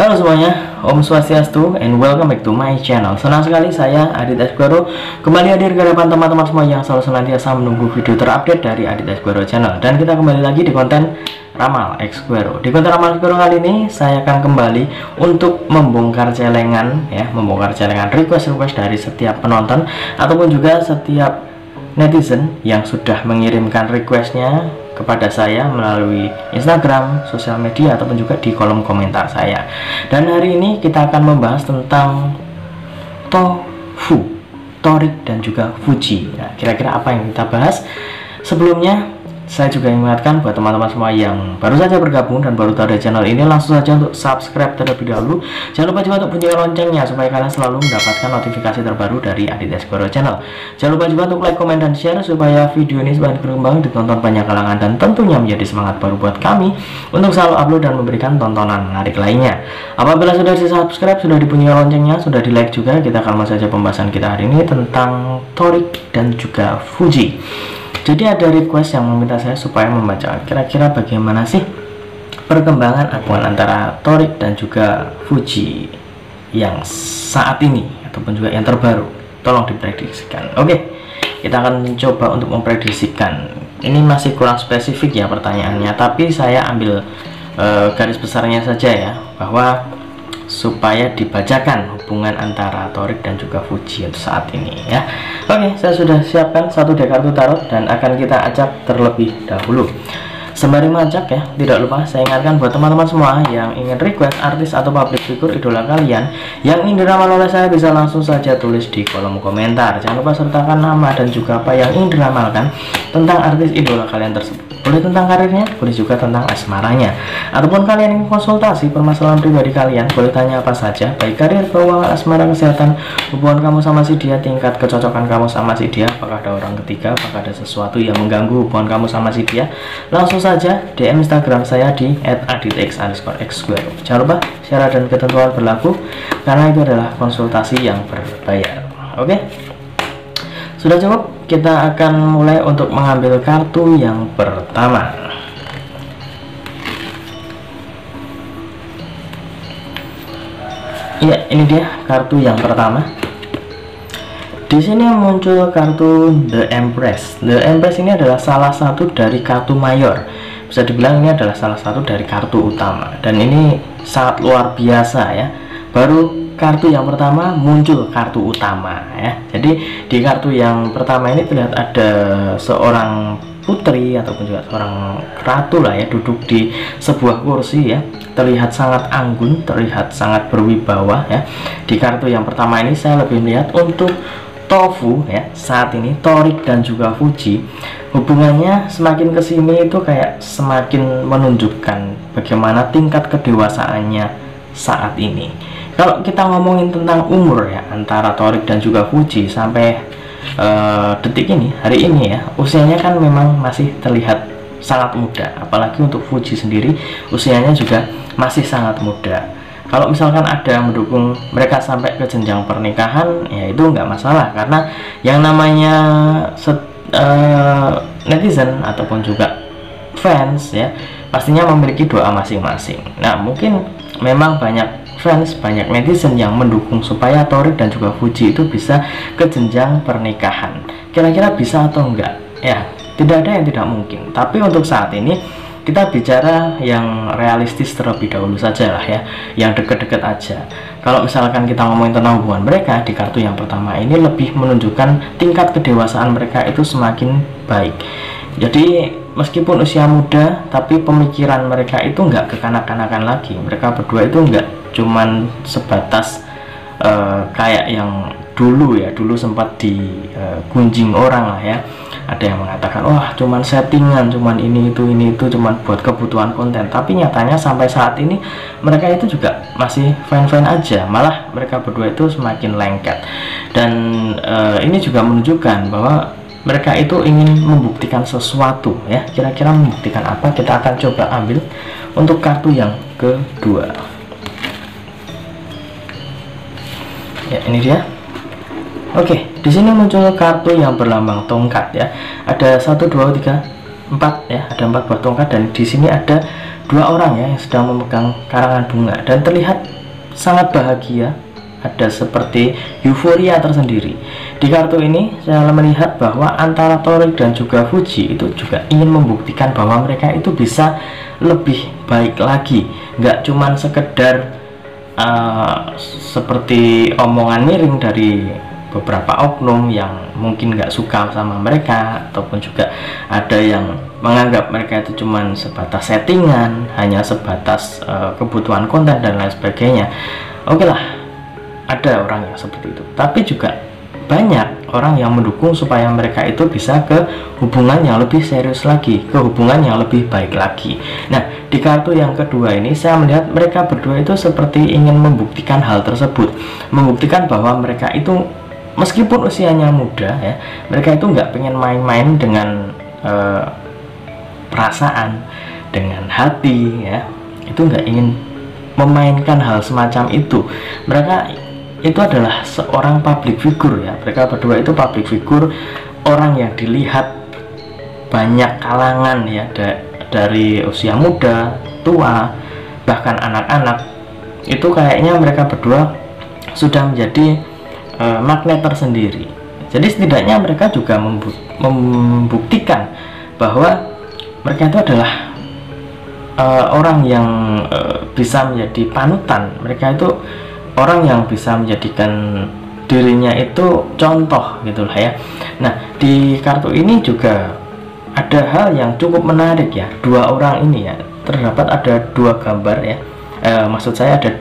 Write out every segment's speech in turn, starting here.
Halo semuanya, Om Swastiastu and welcome back to my channel. Senang sekali saya Adit Esquero kembali hadir ke hadapan teman-teman semua yang selalu senantiasa menunggu video terupdate dari Adit Esquero channel. Dan kita kembali lagi di konten Ramal Esquero. Di konten Ramal Esquero kali ini saya akan kembali untuk membongkar celengan membongkar celengan request dari setiap penonton ataupun juga setiap netizen yang sudah mengirimkan requestnya kepada saya melalui Instagram, sosial media, ataupun juga di kolom komentar saya. Dan hari ini kita akan membahas tentang tofu, torik, dan juga fuji. Nah, kira-kira apa yang kita bahas? Sebelumnya, saya juga ingatkan buat teman-teman semua yang baru saja bergabung dan baru tahu dari channel ini, langsung saja untuk subscribe terlebih dahulu. Jangan lupa juga untuk bunyikan loncengnya supaya kalian selalu mendapatkan notifikasi terbaru dari Adit Esquero channel. Jangan lupa juga untuk like, comment, dan share supaya video ini semakin berkembang, ditonton banyak kalangan, dan tentunya menjadi semangat baru buat kami untuk selalu upload dan memberikan tontonan menarik lainnya. Apabila sudah di subscribe, sudah dibunyikan loncengnya, sudah di like juga, kita akan masuk saja pembahasan kita hari ini tentang torik dan juga fuji. Jadi ada request yang meminta saya supaya membaca kira-kira bagaimana sih perkembangan hubungan antara torik dan juga fuji yang saat ini ataupun juga yang terbaru. Tolong diprediksikan. Oke, kita akan mencoba untuk memprediksikan. Ini masih kurang spesifik ya pertanyaannya, tapi saya ambil garis besarnya saja ya, bahwa supaya dibacakan hubungan antara torik dan juga fuji untuk saat ini ya. Oke, saya sudah siapkan satu dek kartu tarot dan akan kita acak terlebih dahulu. Sembari mengacak ya, tidak lupa saya ingatkan buat teman-teman semua yang ingin request artis atau public figure idola kalian yang ingin diramal oleh saya, bisa langsung saja tulis di kolom komentar. Jangan lupa sertakan nama dan juga apa yang ingin diramalkan tentang artis idola kalian tersebut. Boleh tentang karirnya, boleh juga tentang asmaranya, ataupun kalian ingin konsultasi permasalahan pribadi kalian, boleh tanya apa saja, baik karir, keuangan, asmara, kesehatan, hubungan kamu sama si dia, tingkat kecocokan kamu sama si dia, apakah ada orang ketiga, apakah ada sesuatu yang mengganggu hubungan kamu sama si dia, langsung saja DM Instagram saya di @aditx_esquero. Jangan lupa syarat dan ketentuan berlaku karena itu adalah konsultasi yang berbayar. Oke, sudah cukup. Kita akan mulai untuk mengambil kartu yang pertama. Ya, ini dia kartu yang pertama. Di sini muncul kartu The Empress. The Empress ini adalah salah satu dari kartu mayor. Bisa dibilang ini adalah salah satu dari kartu utama. Dan ini sangat luar biasa ya. Baru kartu yang pertama muncul kartu utama ya. Jadi di kartu yang pertama ini terlihat ada seorang putri ataupun juga seorang ratu lah ya, duduk di sebuah kursi ya, terlihat sangat anggun, terlihat sangat berwibawa ya. Di kartu yang pertama ini saya lebih melihat untuk tofu ya, saat ini torik dan juga fuji hubungannya semakin kesini itu kayak semakin menunjukkan bagaimana tingkat kedewasaannya saat ini. Kalau kita ngomongin tentang umur ya, antara torik dan juga fuji sampai detik ini, hari ini ya, usianya kan memang masih terlihat sangat muda. Apalagi untuk fuji sendiri usianya juga masih sangat muda. Kalau misalkan ada yang mendukung mereka sampai ke jenjang pernikahan, ya itu nggak masalah, karena yang namanya netizen ataupun juga fans ya, pastinya memiliki doa masing-masing. Nah, mungkin memang banyak fans, banyak netizen yang mendukung supaya torik dan juga fuji itu bisa ke jenjang pernikahan. Kira-kira bisa atau enggak? Ya, tidak ada yang tidak mungkin. Tapi untuk saat ini kita bicara yang realistis terlebih dahulu saja lah ya, yang deket-deket aja. Kalau misalkan kita ngomongin tentang hubungan mereka di kartu yang pertama ini, lebih menunjukkan tingkat kedewasaan mereka itu semakin baik. Jadi meskipun usia muda, tapi pemikiran mereka itu nggak kekanak-kanakan lagi. Mereka berdua itu nggak cuman sebatas kayak yang dulu ya, dulu sempat digunjing orang lah ya. Ada yang mengatakan, wah cuman settingan, cuman ini itu, cuman buat kebutuhan konten. Tapi nyatanya sampai saat ini mereka itu juga masih fine-fine aja. Malah mereka berdua itu semakin lengket. Dan ini juga menunjukkan bahwa mereka itu ingin membuktikan sesuatu ya. Kira-kira membuktikan apa? Kita akan coba ambil untuk kartu yang kedua. Ya, ini dia. Oke, di sini muncul kartu yang berlambang tongkat ya. Ada 1, 2, 3, 4 ya, ada 4 buah tongkat, dan di sini ada 2 orang ya yang sedang memegang karangan bunga, dan terlihat sangat bahagia, ada seperti euforia tersendiri. Di kartu ini saya melihat bahwa antara Torik dan juga Fuji itu juga ingin membuktikan bahwa mereka itu bisa lebih baik lagi, nggak cuman sekedar seperti omongan miring dari beberapa oknum yang mungkin nggak suka sama mereka, ataupun juga ada yang menganggap mereka itu cuman sebatas settingan, hanya sebatas kebutuhan konten dan lain sebagainya. Oke lah, ada orang yang seperti itu, tapi juga banyak orang yang mendukung supaya mereka itu bisa ke hubungan yang lebih serius lagi, ke hubungan yang lebih baik lagi. Nah, di kartu yang kedua ini saya melihat mereka berdua itu seperti ingin membuktikan hal tersebut, membuktikan bahwa mereka itu meskipun usianya muda ya, mereka itu nggak pengen main-main dengan perasaan, dengan hati ya, itu nggak ingin memainkan hal semacam itu. Mereka itu adalah seorang public figure ya, mereka berdua itu public figure, orang yang dilihat banyak kalangan ya, dari usia muda, tua, bahkan anak-anak. Itu kayaknya mereka berdua sudah menjadi magnet tersendiri. Jadi setidaknya mereka juga membuktikan bahwa mereka itu adalah orang yang bisa menjadi panutan. Mereka itu orang yang bisa menjadikan dirinya itu contoh gitulah ya. Nah, di kartu ini juga ada hal yang cukup menarik ya. Dua orang ini ya, terdapat ada dua gambar ya. Maksud saya ada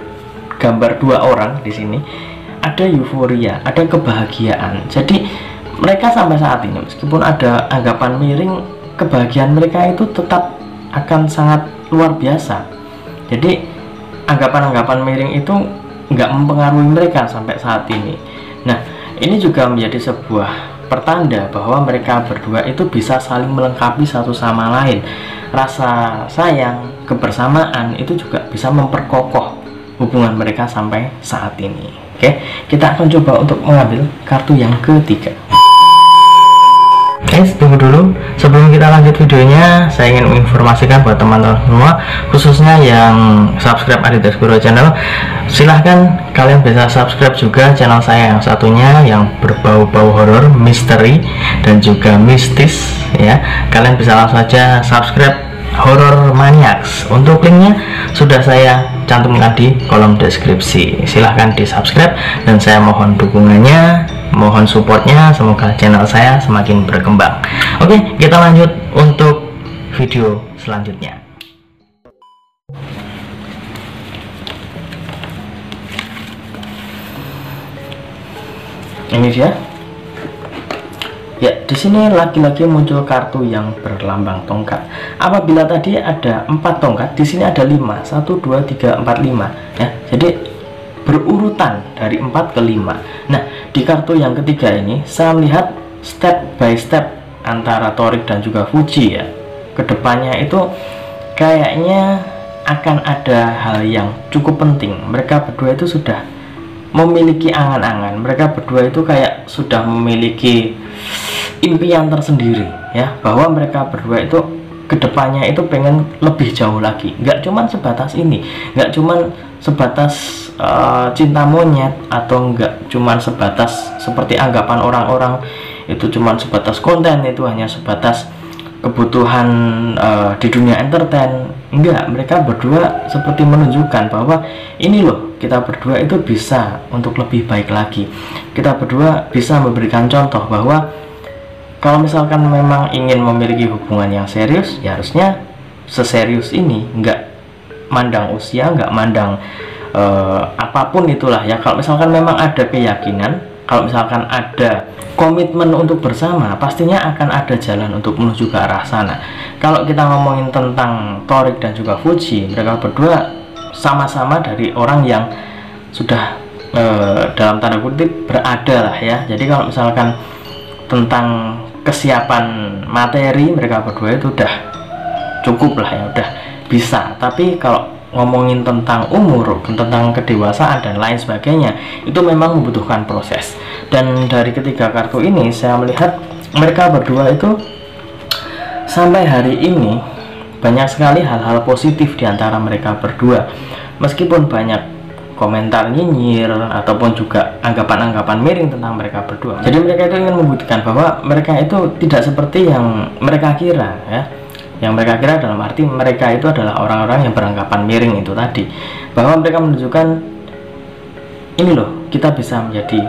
gambar dua orang di sini. Ada euforia, ada kebahagiaan. Jadi mereka sampai saat ini meskipun ada anggapan miring, kebahagiaan mereka itu tetap akan sangat luar biasa. Jadi anggapan-anggapan miring itu nggak mempengaruhi mereka sampai saat ini. Nah, ini juga menjadi sebuah pertanda bahwa mereka berdua itu bisa saling melengkapi satu sama lain. Rasa sayang, kebersamaan itu juga bisa memperkokoh hubungan mereka sampai saat ini. Oke, kita akan coba untuk mengambil kartu yang ketiga. Tunggu dulu, sebelum kita lanjut videonya, saya ingin menginformasikan buat teman-teman semua, khususnya yang subscribe Adit Asgoro channel, silahkan kalian bisa subscribe juga channel saya yang satunya yang berbau-bau horor, misteri, dan juga mistis ya. Kalian bisa langsung saja subscribe Horror Maniacs. Untuk linknya sudah saya cantumkan di kolom deskripsi. Silahkan di subscribe dan saya mohon dukungannya, mohon supportnya, semoga channel saya semakin berkembang. Oke, kita lanjut untuk video selanjutnya. Ini dia. Ya, di sini lagi-lagi muncul kartu yang berlambang tongkat. Apabila tadi ada 4 tongkat, di sini ada 5. 1 2 3 4 5 ya. Jadi berurutan dari 4 ke 5. Nah, di kartu yang ketiga ini saya melihat step by step antara Torik dan juga Fuji ya. Kedepannya itu kayaknya akan ada hal yang cukup penting. Mereka berdua itu sudah memiliki angan-angan. Mereka berdua itu kayak sudah memiliki impian tersendiri ya, bahwa mereka berdua itu kedepannya itu pengen lebih jauh lagi. Nggak cuman sebatas ini, nggak cuman sebatas cinta monyet, atau nggak cuman sebatas seperti anggapan orang-orang itu cuman sebatas konten, itu hanya sebatas kebutuhan di dunia entertain. Enggak, mereka berdua seperti menunjukkan bahwa ini loh, kita berdua itu bisa untuk lebih baik lagi. Kita berdua bisa memberikan contoh bahwa kalau misalkan memang ingin memiliki hubungan yang serius, ya harusnya seserius ini, nggak mandang usia, nggak mandang apapun itulah ya. Kalau misalkan memang ada keyakinan, kalau misalkan ada komitmen untuk bersama, pastinya akan ada jalan untuk menuju ke arah sana. Kalau kita ngomongin tentang Torik dan juga Fuji, mereka berdua sama-sama dari orang yang sudah dalam tanda kutip berada lah ya. Jadi kalau misalkan tentang kesiapan materi, mereka berdua itu udah cukup lah ya, udah bisa. Tapi kalau ngomongin tentang umur, tentang kedewasaan dan lain sebagainya, itu memang membutuhkan proses. Dan dari ketiga kartu ini saya melihat mereka berdua itu sampai hari ini banyak sekali hal-hal positif di antara mereka berdua. Meskipun banyak komentar nyinyir ataupun juga anggapan-anggapan miring tentang mereka berdua. Jadi mereka itu ingin membuktikan bahwa mereka itu tidak seperti yang mereka kira ya. Yang mereka kira dalam arti mereka itu adalah orang-orang yang beranggapan miring itu tadi, bahwa mereka menunjukkan ini loh, kita bisa menjadi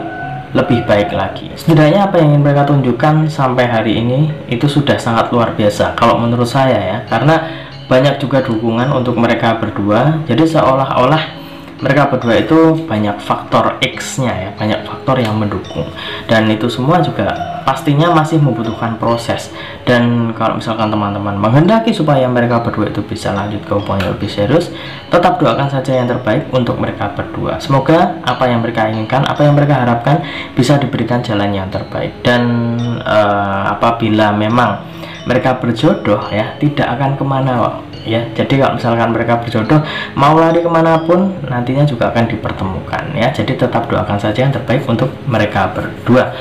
lebih baik lagi. Setidaknya apa yang ingin mereka tunjukkan sampai hari ini itu sudah sangat luar biasa kalau menurut saya ya, karena banyak juga dukungan untuk mereka berdua. Jadi seolah-olah mereka berdua itu banyak faktor X-nya ya, banyak faktor yang mendukung, dan itu semua juga pastinya masih membutuhkan proses. Dan kalau misalkan teman-teman menghendaki supaya mereka berdua itu bisa lanjut ke hubungan yang lebih serius, tetap doakan saja yang terbaik untuk mereka berdua. Semoga apa yang mereka inginkan, apa yang mereka harapkan bisa diberikan jalan yang terbaik. Dan apabila memang mereka berjodoh ya, tidak akan kemana ya. Jadi kalau misalkan mereka berjodoh, mau lari kemanapun nantinya juga akan dipertemukan ya. Jadi tetap doakan saja yang terbaik untuk mereka berdua.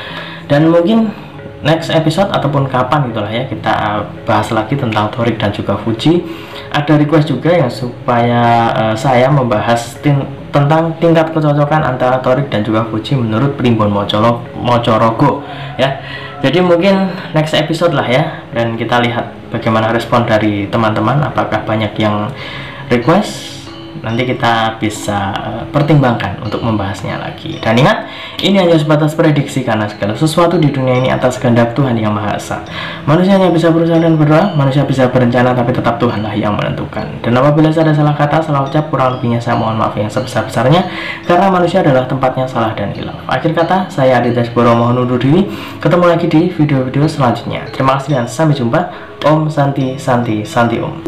Dan mungkin next episode ataupun kapan gitulah ya, kita bahas lagi tentang Thorik dan juga Fuji. Ada request juga yang supaya saya membahas tentang tingkat kecocokan antara Thorik dan juga Fuji menurut Primbon Mocorogo ya. Jadi mungkin next episode lah ya, dan kita lihat bagaimana respon dari teman-teman, apakah banyak yang request. Nanti kita bisa pertimbangkan untuk membahasnya lagi. Dan ingat, ini hanya sebatas prediksi karena segala sesuatu di dunia ini atas kehendak Tuhan Yang Maha Esa. Manusia hanya bisa berusaha dan berdoa, manusia bisa berencana, tapi tetap Tuhanlah yang menentukan. Dan apabila saya ada salah kata, salah ucap, kurang lebihnya saya mohon maaf yang sebesar-besarnya, karena manusia adalah tempatnya salah dan hilaf. Akhir kata, saya Adit Daesboro mohon undur diri. Ketemu lagi di video-video selanjutnya. Terima kasih dan sampai jumpa. Om Santi Santi Santi Om.